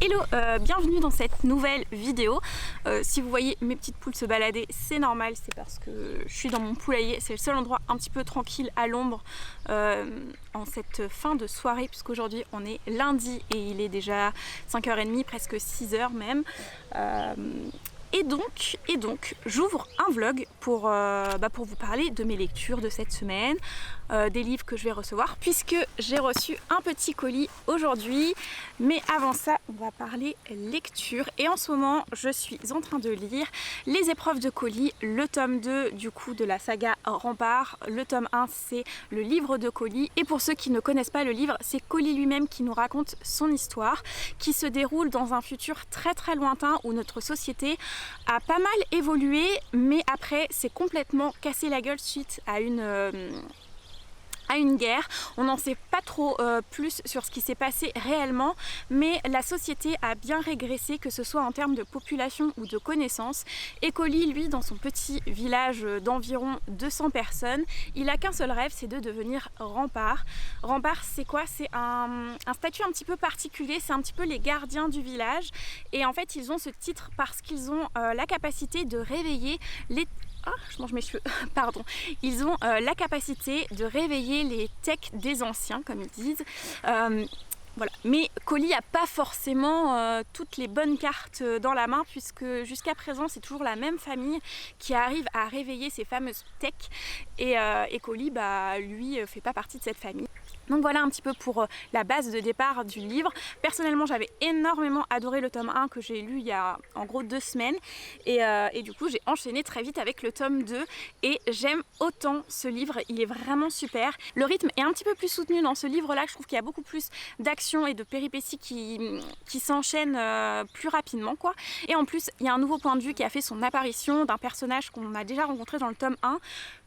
Hello, bienvenue dans cette nouvelle vidéo. Si vous voyez mes petites poules se balader, c'est normal, c'est parce que je suis dans mon poulailler. C'est le seul endroit un petit peu tranquille à l'ombre en cette fin de soirée, puisqu'aujourd'hui on est lundi et il est déjà 5h30, presque 6h même. Et donc j'ouvre un vlog pour vous parler de mes lectures de cette semaine, des livres que je vais recevoir, puisque j'ai reçu un petit colis aujourd'hui. Mais avant ça, on va parler lecture. Et en ce moment, je suis en train de lire Les Épreuves de Colis, le tome 2 du coup de la saga Rempart. Le tome 1, c'est le livre de Colis. Et pour ceux qui ne connaissent pas le livre, c'est Colis lui-même qui nous raconte son histoire, qui se déroule dans un futur très très lointain où notre société a pas mal évolué, mais après c'est complètement cassé la gueule suite à une guerre. On n'en sait pas trop plus sur ce qui s'est passé réellement, mais la société a bien régressé, que ce soit en termes de population ou de connaissances. Et Colis, lui, dans son petit village d'environ 200 personnes, il a qu'un seul rêve, c'est de devenir Rempart. Rempart, c'est quoi? C'est un statut un petit peu particulier, c'est un petit peu les gardiens du village. Et en fait, ils ont ce titre parce qu'ils ont la capacité de réveiller les... Ah, je mange mes cheveux, pardon. Ils ont la capacité de réveiller les techs des anciens, comme ils disent. Voilà. Mais Colis n'a pas forcément toutes les bonnes cartes dans la main, puisque jusqu'à présent, c'est toujours la même famille qui arrive à réveiller ces fameuses techs. Et Colis, lui, fait pas partie de cette famille. Donc voilà un petit peu pour la base de départ du livre. Personnellement, j'avais énormément adoré le tome 1 que j'ai lu il y a en gros 2 semaines. Et du coup, j'ai enchaîné très vite avec le tome 2. Et j'aime autant ce livre, il est vraiment super. Le rythme est un petit peu plus soutenu dans ce livre-là. Je trouve qu'il y a beaucoup plus d'action et de péripéties qui s'enchaînent plus rapidement, quoi. Et en plus, il y a un nouveau point de vue qui a fait son apparition d'un personnage qu'on a déjà rencontré dans le tome 1,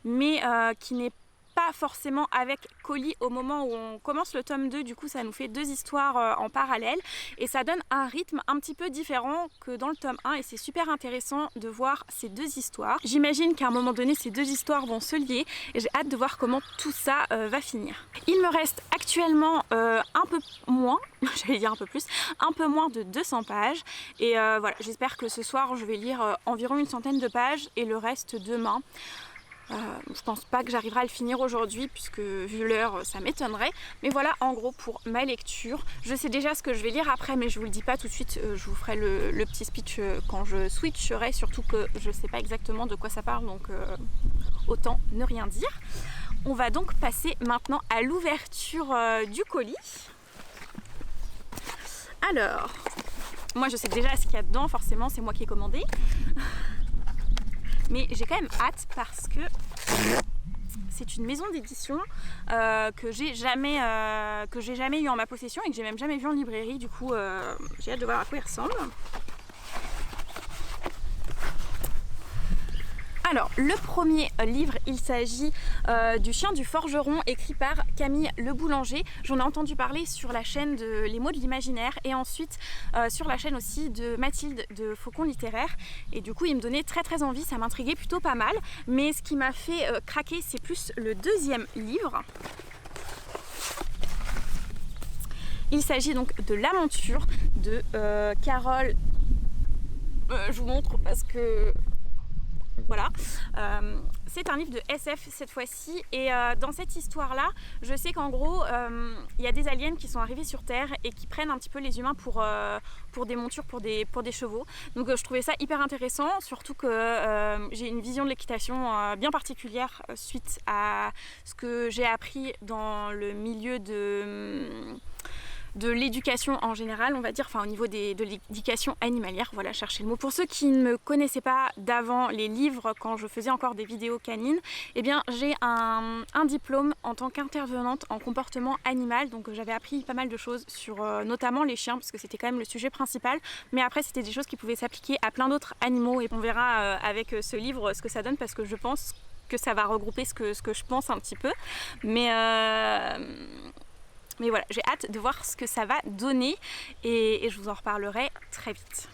mais qui n'est pas forcément avec Colis au moment où on commence le tome 2. Du coup, ça nous fait 2 histoires en parallèle et ça donne un rythme un petit peu différent que dans le tome 1 et c'est super intéressant de voir ces 2 histoires. J'imagine qu'à un moment donné, ces 2 histoires vont se lier et j'ai hâte de voir comment tout ça va finir. Il me reste actuellement un peu moins, j'allais dire un peu plus, un peu moins de 200 pages et voilà, j'espère que ce soir, je vais lire environ une centaine de pages et le reste demain. Je pense pas que j'arriverai à le finir aujourd'hui puisque vu l'heure ça m'étonnerait, mais voilà en gros pour ma lecture. Je sais déjà ce que je vais lire après, mais je vous le dis pas tout de suite, je vous ferai le petit speech quand je switcherai, surtout que je sais pas exactement de quoi ça parle, donc autant ne rien dire. On va donc passer maintenant à l'ouverture du colis. Alors, moi je sais déjà ce qu'il y a dedans, forcément c'est moi qui ai commandé. Mais j'ai quand même hâte parce que c'est une maison d'édition que j'ai jamais eu en ma possession et que j'ai même jamais vu en librairie. Du coup, j'ai hâte de voir à quoi il ressemble. Alors, le premier livre, il s'agit du Chien du Forgeron, écrit par Camille Le Boulanger. J'en ai entendu parler sur la chaîne de Les Mots de l'Imaginaire et ensuite sur la chaîne aussi de Mathilde de Faucon Littéraire. Et du coup, il me donnait très très envie, ça m'intriguait plutôt pas mal. Mais ce qui m'a fait craquer, c'est plus le deuxième livre. Il s'agit donc de L'aventure de Carole. Je vous montre parce que... Voilà, c'est un livre de SF cette fois-ci et dans cette histoire-là, je sais qu'en gros, il y a des aliens qui sont arrivés sur Terre et qui prennent un petit peu les humains pour des montures, pour des chevaux. Donc je trouvais ça hyper intéressant, surtout que j'ai une vision de l'équitation bien particulière suite à ce que j'ai appris dans le milieu de l'éducation en général, on va dire, enfin au niveau de l'éducation animalière, voilà, chercher le mot. Pour ceux qui ne me connaissaient pas d'avant les livres, quand je faisais encore des vidéos canines, eh bien j'ai un diplôme en tant qu'intervenante en comportement animal, donc j'avais appris pas mal de choses sur notamment les chiens, parce que c'était quand même le sujet principal, mais après c'était des choses qui pouvaient s'appliquer à plein d'autres animaux, et on verra avec ce livre ce que ça donne, parce que je pense que ça va regrouper ce que je pense un petit peu, mais voilà, j'ai hâte de voir ce que ça va donner et je vous en reparlerai très vite.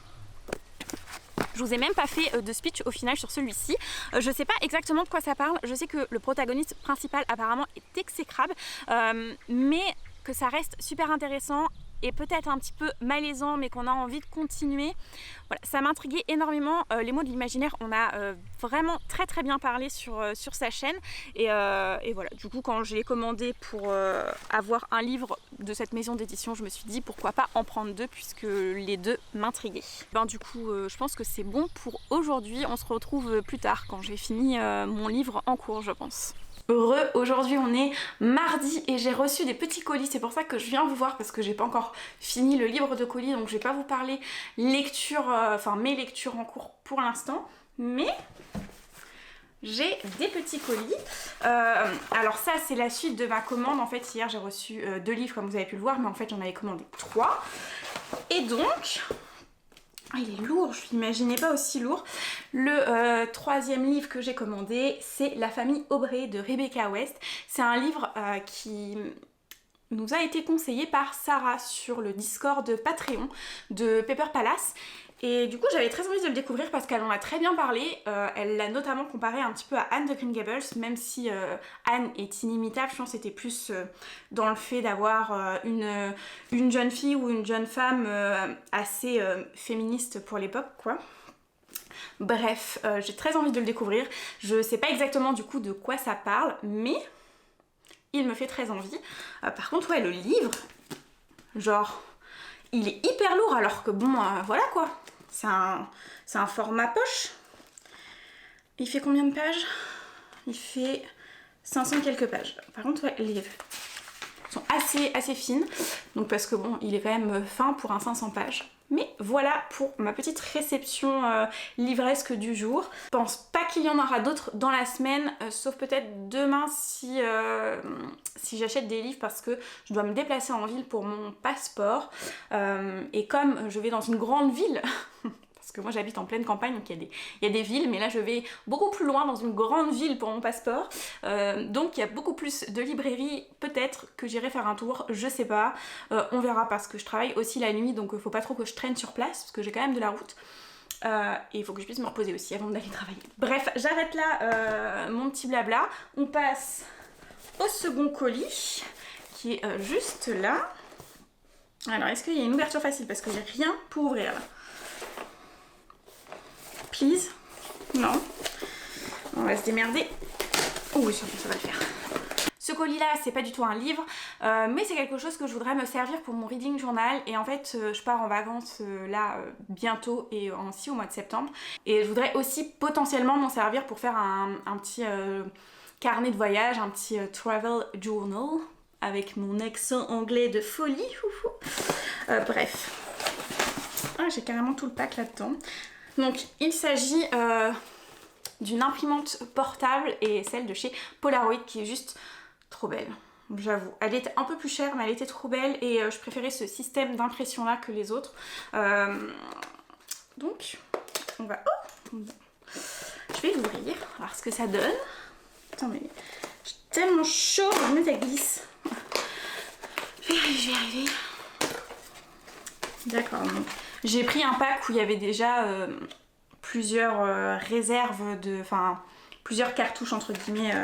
Je vous ai même pas fait de speech au final sur celui-ci. Je sais pas exactement de quoi ça parle. Je sais que le protagoniste principal apparemment est exécrable, mais que ça reste super intéressant est peut-être un petit peu malaisant mais qu'on a envie de continuer. Voilà, ça m'intriguait énormément. Les mots de l'imaginaire, on a vraiment très bien parlé sur sa chaîne et voilà, du coup quand je l'ai commandé pour avoir un livre de cette maison d'édition, je me suis dit pourquoi pas en prendre 2 puisque les 2 m'intriguaient. Du coup je pense que c'est bon pour aujourd'hui. On se retrouve plus tard quand j'ai fini mon livre en cours, je pense. Heureux, aujourd'hui on est mardi et j'ai reçu des petits colis, c'est pour ça que je viens vous voir parce que j'ai pas encore fini le livre de colis, donc je vais pas vous parler lecture, mes lectures en cours pour l'instant, mais j'ai des petits colis. Alors ça c'est la suite de ma commande, en fait hier j'ai reçu 2 livres comme vous avez pu le voir, mais en fait j'en avais commandé 3 et donc... Ah, il est lourd, je l'imaginais pas aussi lourd. Le 3e livre que j'ai commandé, c'est La famille Aubray de Rebecca West. C'est un livre qui nous a été conseillé par Sarah sur le Discord de Patreon de Paper Palace. Et du coup j'avais très envie de le découvrir parce qu'elle en a très bien parlé. Elle l'a notamment comparé un petit peu à Anne de Green Gables, même si Anne est inimitable. Je pense que c'était plus dans le fait d'avoir une jeune fille ou une jeune femme assez féministe pour l'époque, quoi. Bref, j'ai très envie de le découvrir. Je sais pas exactement du coup de quoi ça parle, mais il me fait très envie. Par contre, ouais, le livre, genre... il est hyper lourd alors que bon, voilà quoi. C'est un format poche. Il fait combien de pages? Il fait 500 quelques pages. Par contre, ouais, les livres sont assez fines. Donc parce que bon, il est quand même fin pour un 500 pages. Mais voilà pour ma petite réception livresque du jour. Je pense pas qu'il y en aura d'autres dans la semaine, sauf peut-être demain si j'achète des livres parce que je dois me déplacer en ville pour mon passeport. Et comme je vais dans une grande ville, parce que moi j'habite en pleine campagne, donc il y a des villes, mais là je vais beaucoup plus loin dans une grande ville pour mon passeport. Donc il y a beaucoup plus de librairies, peut-être que j'irai faire un tour, je sais pas. On verra parce que je travaille aussi la nuit, donc il faut pas trop que je traîne sur place, parce que j'ai quand même de la route. Et il faut que je puisse me reposer aussi avant d'aller travailler. Bref, j'arrête là mon petit blabla. On passe au second colis, qui est juste là. Alors, est-ce qu'il y a une ouverture facile? Parce que j'ai rien pour ouvrir là. Please. Non. On va se démerder. Oh oui, ça va le faire. Ce colis là, c'est pas du tout un livre, mais c'est quelque chose que je voudrais me servir pour mon reading journal. Et en fait, je pars en vacances bientôt et ainsi au mois de septembre. Et je voudrais aussi potentiellement m'en servir pour faire un petit carnet de voyage, un petit travel journal avec mon accent anglais de folie. Bref. Ah, j'ai carrément tout le pack là-dedans. Donc il s'agit d'une imprimante portable et celle de chez Polaroid qui est juste trop belle, j'avoue. Elle était un peu plus chère mais elle était trop belle et je préférais ce système d'impression là que les autres. Donc on va... Oh, je vais l'ouvrir, voir ce que ça donne. Attends mais j'ai tellement chaud, mais ça glisse. Je vais arriver. D'accord, donc j'ai pris un pack où il y avait déjà plusieurs réserves, enfin plusieurs cartouches entre guillemets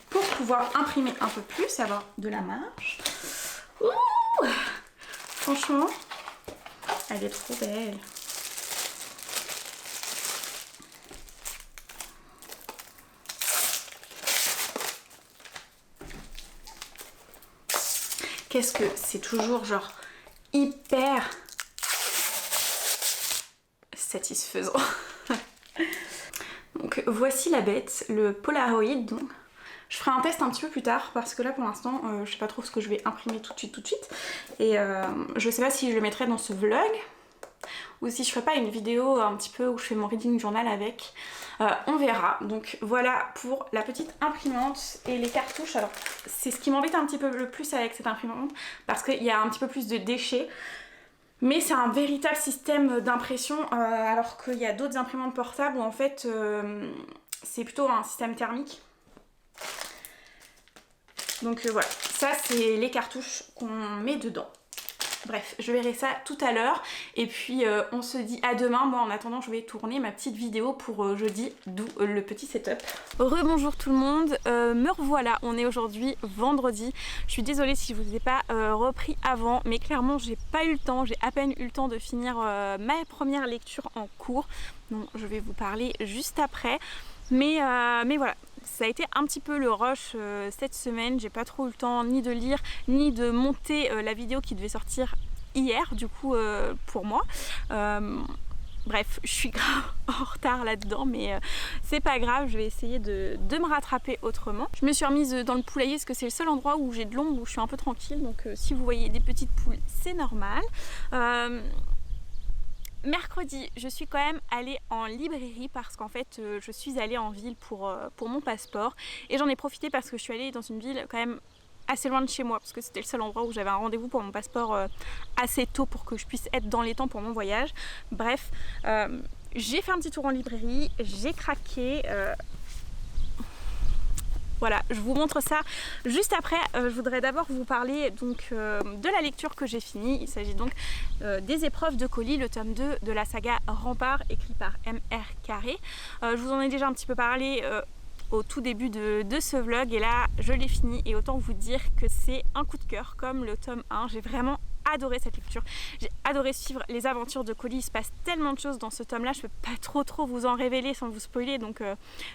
pour pouvoir imprimer un peu plus, avoir de la marge. Ouh, franchement, elle est trop belle. Qu'est-ce que c'est toujours genre hyper satisfaisant. Donc voici la bête, le Polaroid. Donc je ferai un test un petit peu plus tard parce que là pour l'instant je sais pas trop ce que je vais imprimer tout de suite. Et je sais pas si je le mettrai dans ce vlog ou si je ferai pas une vidéo un petit peu où je fais mon reading journal avec. On verra. Donc voilà pour la petite imprimante et les cartouches. Alors c'est ce qui m'embête un petit peu le plus avec cette imprimante parce qu'il y a un petit peu plus de déchets. Mais c'est un véritable système d'impression alors qu'il y a d'autres imprimantes portables où en fait c'est plutôt un système thermique. Donc voilà, ça c'est les cartouches qu'on met dedans. Bref, je verrai ça tout à l'heure et puis on se dit à demain. Moi en attendant je vais tourner ma petite vidéo pour jeudi, d'où le petit setup. Rebonjour tout le monde, me revoilà, on est aujourd'hui vendredi. Je suis désolée si je vous ai pas repris avant, mais clairement j'ai pas eu le temps, j'ai à peine eu le temps de finir ma première lecture en cours. Donc je vais vous parler juste après. Mais voilà, ça a été un petit peu le rush cette semaine. J'ai pas trop eu le temps ni de lire ni de monter la vidéo qui devait sortir hier du coup pour moi. Bref, je suis grave en retard là-dedans, mais c'est pas grave, je vais essayer de me rattraper autrement. Je me suis remise dans le poulailler parce que c'est le seul endroit où j'ai de l'ombre, où je suis un peu tranquille. Donc si vous voyez des petites poules, c'est normal. Mercredi, je suis quand même allée en librairie parce qu'en fait, je suis allée en ville pour mon passeport. Et j'en ai profité parce que je suis allée dans une ville quand même assez loin de chez moi parce que c'était le seul endroit où j'avais un rendez-vous pour mon passeport assez tôt pour que je puisse être dans les temps pour mon voyage. Bref, j'ai fait un petit tour en librairie, j'ai craqué. Voilà, je vous montre ça juste après. Je voudrais d'abord vous parler donc de la lecture que j'ai finie. Il s'agit donc des épreuves de colis, le tome 2 de la saga Rempart, écrit par M.R. Carré. Je vous en ai déjà un petit peu parlé au tout début de ce vlog et là je l'ai fini et autant vous dire que c'est un coup de cœur comme le tome 1. J'ai vraiment adoré cette lecture, j'ai adoré suivre les aventures de Colis. Il se passe tellement de choses dans ce tome là, je peux pas trop vous en révéler sans vous spoiler, donc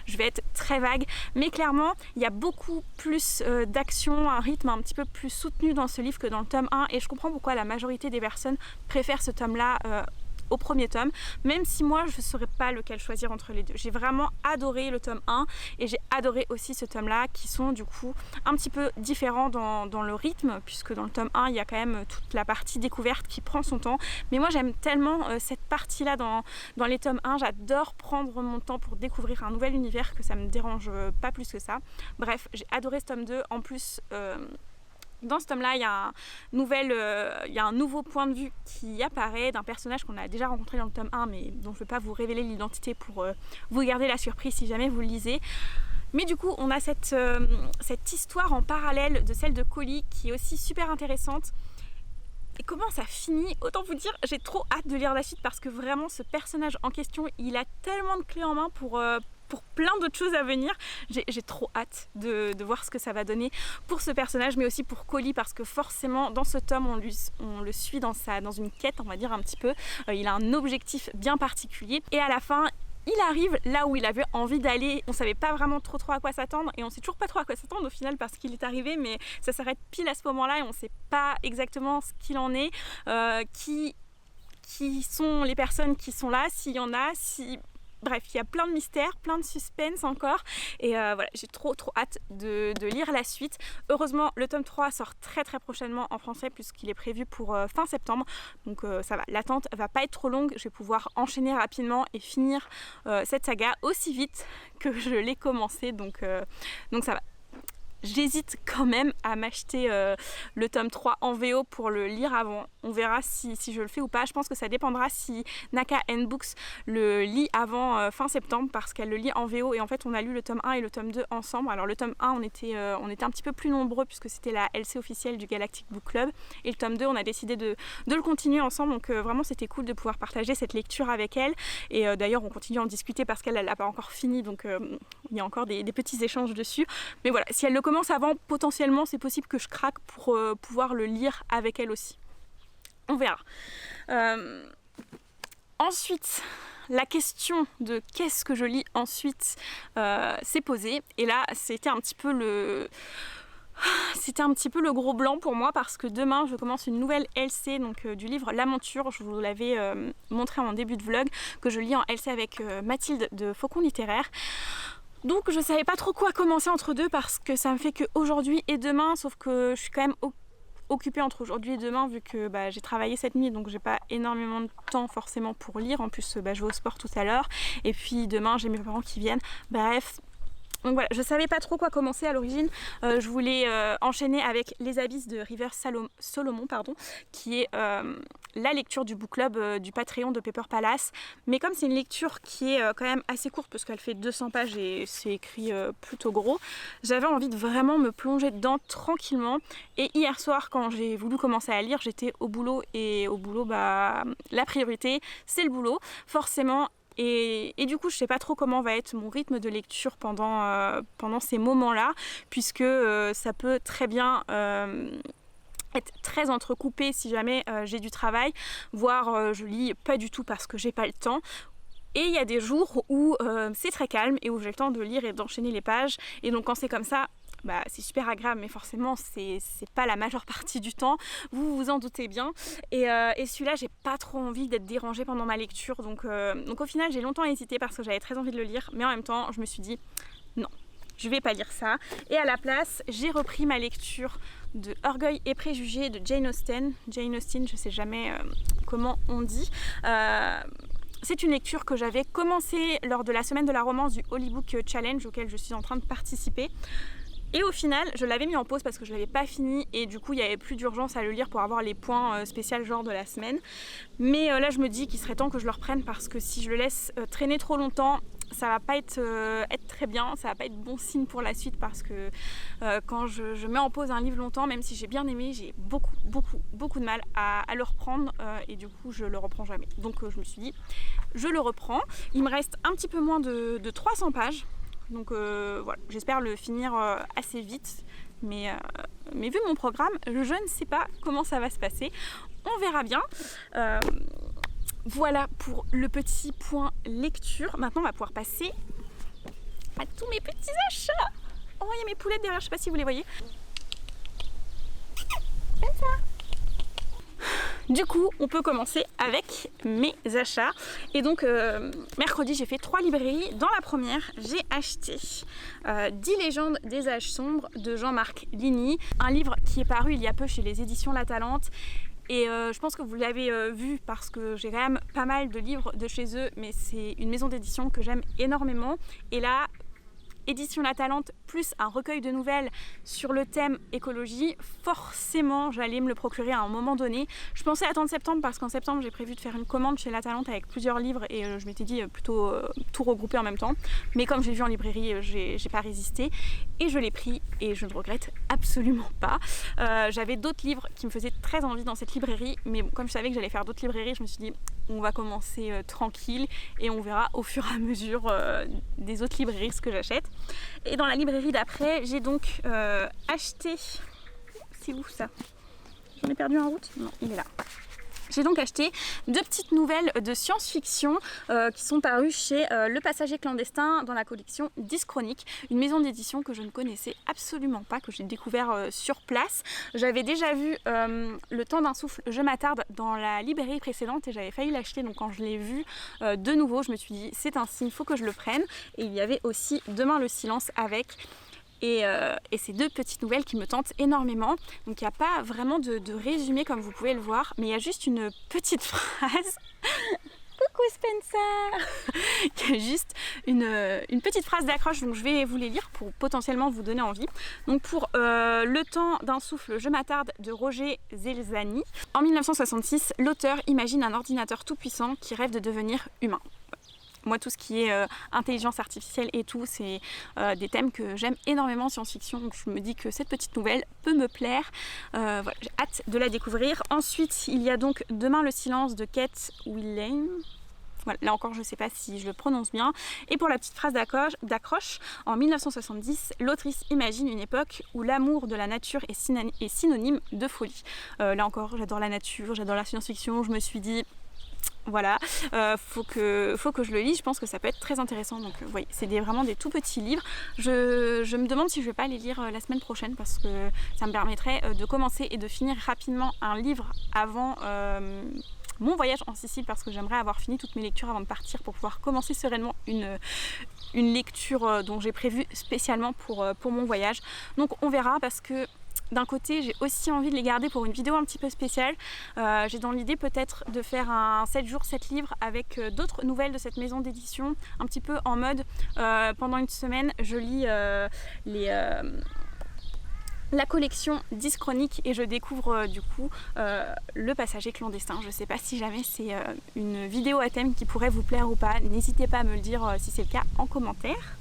je vais être très vague, mais clairement il y a beaucoup plus d'action, un rythme un petit peu plus soutenu dans ce livre que dans le tome 1 et je comprends pourquoi la majorité des personnes préfèrent ce tome là au premier tome, même si moi je ne saurais pas lequel choisir entre les deux. J'ai vraiment adoré le tome 1 et j'ai adoré aussi ce tome là qui sont du coup un petit peu différents dans le rythme, puisque dans le tome 1 il y a quand même toute la partie découverte qui prend son temps, mais moi j'aime tellement cette partie là dans les tomes 1, j'adore prendre mon temps pour découvrir un nouvel univers que ça me dérange pas plus que ça. Bref, j'ai adoré ce tome 2, en plus dans ce tome-là, il y a un nouveau point de vue qui apparaît d'un personnage qu'on a déjà rencontré dans le tome 1, mais dont je ne vais pas vous révéler l'identité pour vous garder la surprise si jamais vous le lisez. Mais du coup, on a cette histoire en parallèle de celle de Colis qui est aussi super intéressante. Et comment ça finit, autant vous dire, j'ai trop hâte de lire la suite parce que vraiment ce personnage en question, il a tellement de clés en main pour plein d'autres choses à venir. J'ai trop hâte de voir ce que ça va donner pour ce personnage, mais aussi pour Colis, parce que forcément dans ce tome on le suit dans une quête, on va dire un petit peu. Il a un objectif bien particulier et à la fin il arrive là où il avait envie d'aller. On savait pas vraiment trop à quoi s'attendre et on sait toujours pas trop à quoi s'attendre au final parce qu'il est arrivé, mais ça s'arrête pile à ce moment-là et on sait pas exactement ce qu'il en est, qui sont les personnes qui sont là, s'il y en a, Bref, il y a plein de mystères, plein de suspense encore et voilà, j'ai trop hâte de lire la suite. Heureusement, le tome 3 sort très prochainement en français puisqu'il est prévu pour fin septembre, donc ça va, l'attente va pas être trop longue, je vais pouvoir enchaîner rapidement et finir cette saga aussi vite que je l'ai commencé, donc ça va. J'hésite quand même à m'acheter le tome 3 en VO pour le lire avant. On verra si je le fais ou pas. Je pense que ça dépendra si Naka Books le lit avant fin septembre parce qu'elle le lit en VO et en fait on a lu le tome 1 et le tome 2 ensemble. Alors le tome 1 on était un petit peu plus nombreux puisque c'était la LC officielle du Galactic Book Club et le tome 2 on a décidé de le continuer ensemble, donc vraiment c'était cool de pouvoir partager cette lecture avec elle et d'ailleurs on continue à en discuter parce qu'elle n'a pas encore fini, donc il y a encore des petits échanges dessus, mais voilà, si elle le commence avant, potentiellement c'est possible que je craque pour pouvoir le lire avec elle aussi. On verra. Ensuite, la question de qu'est-ce que je lis ensuite s'est posée et là c'était un petit peu le gros blanc pour moi parce que demain je commence une nouvelle LC donc du livre L'Aventure. Je vous l'avais montré en début de vlog que je lis en LC avec Mathilde de Faucon Littéraire. Donc je savais pas trop quoi commencer entre deux parce que ça me fait que aujourd'hui et demain, sauf que je suis quand même occupée entre aujourd'hui et demain vu que j'ai travaillé cette nuit, donc j'ai pas énormément de temps forcément pour lire. En plus je vais au sport tout à l'heure et puis demain j'ai mes parents qui viennent. Bref, Donc voilà, je savais pas trop quoi commencer à l'origine. Je voulais enchaîner avec Les Abysses de River Solomon, qui est la lecture du book club du Patreon de Paper Palace. Mais comme c'est une lecture qui est quand même assez courte, parce qu'elle fait 200 pages et c'est écrit plutôt gros, j'avais envie de vraiment me plonger dedans tranquillement. Et hier soir, quand j'ai voulu commencer à lire, j'étais au boulot. Et au boulot, la priorité, c'est le boulot, forcément. Et du coup, je ne sais pas trop comment va être mon rythme de lecture pendant ces moments-là, puisque ça peut très bien être très entrecoupé si jamais j'ai du travail, voire je lis pas du tout parce que j'ai pas le temps. Et il y a des jours où c'est très calme et où j'ai le temps de lire et d'enchaîner les pages. Et donc quand c'est comme ça, c'est super agréable, mais forcément c'est pas la majeure partie du temps, vous vous en doutez bien. Et celui-là, j'ai pas trop envie d'être dérangée pendant ma lecture, donc au final j'ai longtemps hésité parce que j'avais très envie de le lire, mais en même temps je me suis dit non, je vais pas lire ça. Et à la place, j'ai repris ma lecture de Orgueil et Préjugés de Jane Austen, je sais jamais comment on dit. C'est une lecture que j'avais commencée lors de la semaine de la romance du Holy Book Challenge auquel je suis en train de participer. Et au final, je l'avais mis en pause parce que je l'avais pas fini et du coup il n'y avait plus d'urgence à le lire pour avoir les points spéciaux genre de la semaine. Mais là je me dis qu'il serait temps que je le reprenne parce que si je le laisse traîner trop longtemps, ça va pas être très bien, ça va pas être bon signe pour la suite parce que quand je mets en pause un livre longtemps, même si j'ai bien aimé, j'ai beaucoup de mal à le reprendre et du coup je le reprends jamais. Donc je me suis dit, je le reprends. Il me reste un petit peu moins de 300 pages. Donc voilà, j'espère le finir assez vite, mais vu mon programme, je ne sais pas comment ça va se passer. On verra bien. Voilà pour le petit point lecture. Maintenant, on va pouvoir passer à tous mes petits achats. Oh, il y a mes poulettes derrière, je ne sais pas si vous les voyez. Comme ça. Du coup, on peut commencer avec mes achats. Et donc, mercredi, j'ai fait 3 librairies. Dans la première, j'ai acheté 10 légendes des âges sombres de Jean-Marc Ligny. Un livre qui est paru il y a peu chez les éditions La Talente. Et je pense que vous l'avez vu parce que j'ai quand même pas mal de livres de chez eux. Mais c'est une maison d'édition que j'aime énormément. Et là, Édition La Talente plus un recueil de nouvelles sur le thème écologie, forcément j'allais me le procurer à un moment donné. Je pensais attendre septembre parce qu'en septembre j'ai prévu de faire une commande chez La Talente avec plusieurs livres et je m'étais dit plutôt tout regrouper en même temps. Mais comme j'ai vu en librairie, j'ai pas résisté et je l'ai pris et je ne regrette absolument pas. J'avais d'autres livres qui me faisaient très envie dans cette librairie, mais bon, comme je savais que j'allais faire d'autres librairies, je me suis dit on va commencer tranquille et on verra au fur et à mesure des autres librairies ce que j'achète. Et dans la librairie d'après, j'ai donc acheté... C'est où ça? J'en ai perdu en route? Non, il est là. J'ai donc acheté 2 petites nouvelles de science-fiction qui sont parues chez Le Passager Clandestin dans la collection 10 Chroniques, une maison d'édition que je ne connaissais absolument pas, que j'ai découvert sur place. J'avais déjà vu Le Temps d'un souffle, je m'attarde dans la librairie précédente et j'avais failli l'acheter, donc quand je l'ai vu de nouveau, je me suis dit c'est un signe, il faut que je le prenne. Et il y avait aussi Demain le silence avec... Et ces 2 petites nouvelles qui me tentent énormément. Donc il n'y a pas vraiment de résumé comme vous pouvez le voir, mais il y a juste une petite phrase. Coucou Spencer. Il y a juste une petite phrase d'accroche, donc je vais vous les lire pour potentiellement vous donner envie. Donc pour Le Temps d'un souffle, je m'attarde de Roger Zelazny. En 1966, l'auteur imagine un ordinateur tout puissant qui rêve de devenir humain. Moi, tout ce qui est intelligence artificielle et tout, c'est des thèmes que j'aime énormément en science-fiction. Donc je me dis que cette petite nouvelle peut me plaire. Voilà, j'ai hâte de la découvrir. Ensuite, il y a donc Demain le silence de Kate Willem. Voilà, là encore, je ne sais pas si je le prononce bien. Et pour la petite phrase d'accroche, en 1970, l'autrice imagine une époque où l'amour de la nature est synonyme de folie. Là encore, j'adore la nature, j'adore la science-fiction. Je me suis dit... Voilà, faut que je le lise, je pense que ça peut être très intéressant. Donc oui, c'est vraiment des tout petits livres. Je me demande si je vais pas les lire la semaine prochaine parce que ça me permettrait de commencer et de finir rapidement un livre avant mon voyage en Sicile, parce que j'aimerais avoir fini toutes mes lectures avant de partir pour pouvoir commencer sereinement une lecture dont j'ai prévu spécialement pour mon voyage. Donc on verra, parce que d'un côté, j'ai aussi envie de les garder pour une vidéo un petit peu spéciale. J'ai dans l'idée peut-être de faire un 7 jours 7 livres avec d'autres nouvelles de cette maison d'édition, un petit peu en mode pendant une semaine je lis la collection 10 chroniques et je découvre du coup Le Passager clandestin. Je sais pas si jamais c'est une vidéo à thème qui pourrait vous plaire ou pas, n'hésitez pas à me le dire si c'est le cas en commentaire.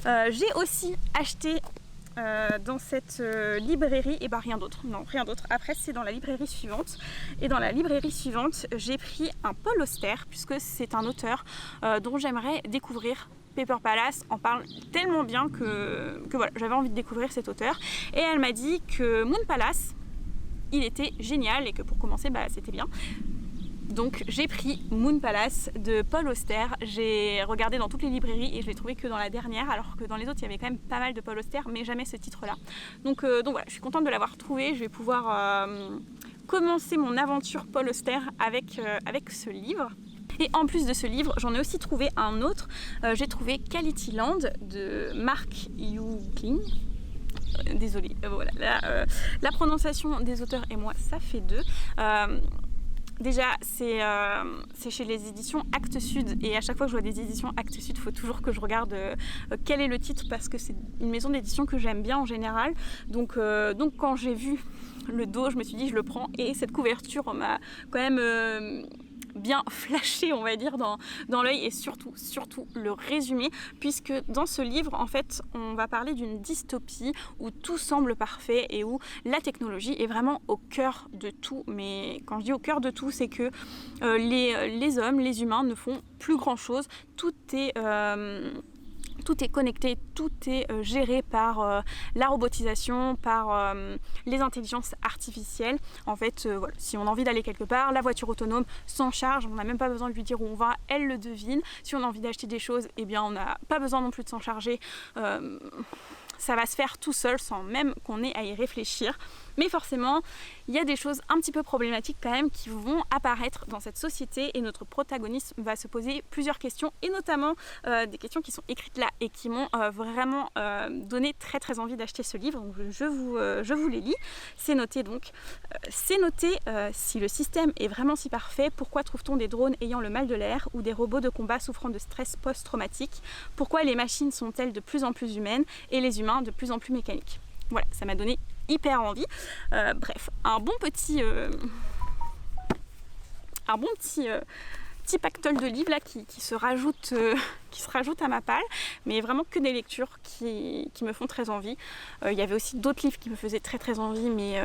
J'ai aussi acheté dans cette librairie, et bah rien d'autre, non rien d'autre. Après c'est dans la librairie suivante, et dans la librairie suivante j'ai pris un Paul Auster puisque c'est un auteur dont j'aimerais découvrir. Paper Palace en parle tellement bien que voilà, j'avais envie de découvrir cet auteur, et elle m'a dit que Moon Palace il était génial et que pour commencer bah c'était bien. Donc j'ai pris Moon Palace de Paul Auster. J'ai regardé dans toutes les librairies et je l'ai trouvé que dans la dernière, alors que dans les autres il y avait quand même pas mal de Paul Auster, mais jamais ce titre là. Donc voilà, je suis contente de l'avoir trouvé. Je vais pouvoir commencer mon aventure Paul Auster avec ce livre. Et en plus de ce livre, j'en ai aussi trouvé un autre. J'ai trouvé Quality Land de Mark Yougling. Désolée, voilà, la prononciation des auteurs et moi ça fait deux. Déjà, c'est chez les éditions Actes Sud, et à chaque fois que je vois des éditions Actes Sud, il faut toujours que je regarde quel est le titre, parce que c'est une maison d'édition que j'aime bien en général. Donc quand j'ai vu le dos, je me suis dit je le prends, et cette couverture m'a quand même bien flashé, on va dire, dans l'œil, et surtout le résumé, puisque dans ce livre en fait on va parler d'une dystopie où tout semble parfait et où la technologie est vraiment au cœur de tout. Mais quand je dis au cœur de tout, c'est que les hommes, les humains ne font plus grand chose, tout est connecté, tout est géré par la robotisation, par les intelligences artificielles. En fait, voilà, si on a envie d'aller quelque part, la voiture autonome s'en charge, on n'a même pas besoin de lui dire où on va, elle le devine. Si on a envie d'acheter des choses, eh bien on n'a pas besoin non plus de s'en charger. Ça va se faire tout seul sans même qu'on ait à y réfléchir. Mais forcément, il y a des choses un petit peu problématiques quand même qui vont apparaître dans cette société, et notre protagoniste va se poser plusieurs questions, et notamment des questions qui sont écrites là et qui m'ont vraiment donné très envie d'acheter ce livre. Donc je vous les lis. C'est noté donc. Si le système est vraiment si parfait, pourquoi trouve-t-on des drones ayant le mal de l'air ou des robots de combat souffrant de stress post-traumatique? Pourquoi les machines sont-elles de plus en plus humaines et les humains de plus en plus mécaniques? Voilà, ça m'a donné hyper envie. Bref, un bon petit pactole de livres là qui se rajoute à ma palle, mais vraiment que des lectures qui me font très envie. Il y avait aussi d'autres livres qui me faisaient très envie, mais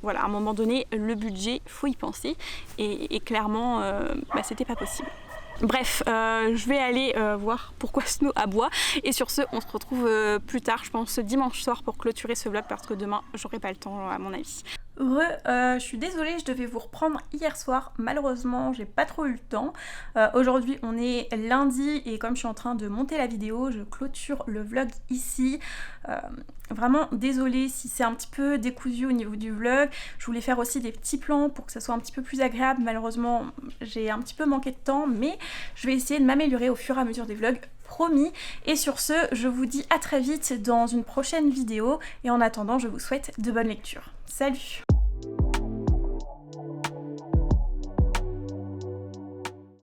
voilà, à un moment donné le budget, faut y penser, et clairement c'était pas possible. Bref, je vais aller voir pourquoi Snow aboie, et sur ce on se retrouve plus tard, je pense dimanche soir, pour clôturer ce vlog, parce que demain j'aurai pas le temps à mon avis. Je suis désolée, je devais vous reprendre hier soir, malheureusement j'ai pas trop eu le temps. Aujourd'hui on est lundi, et comme je suis en train de monter la vidéo, je clôture le vlog ici. Vraiment désolée si c'est un petit peu décousu au niveau du vlog. Je voulais faire aussi des petits plans pour que ça soit un petit peu plus agréable. Malheureusement j'ai un petit peu manqué de temps, mais je vais essayer de m'améliorer au fur et à mesure des vlogs, promis. Et sur ce, je vous dis à très vite dans une prochaine vidéo, et en attendant je vous souhaite de bonnes lectures. Salut!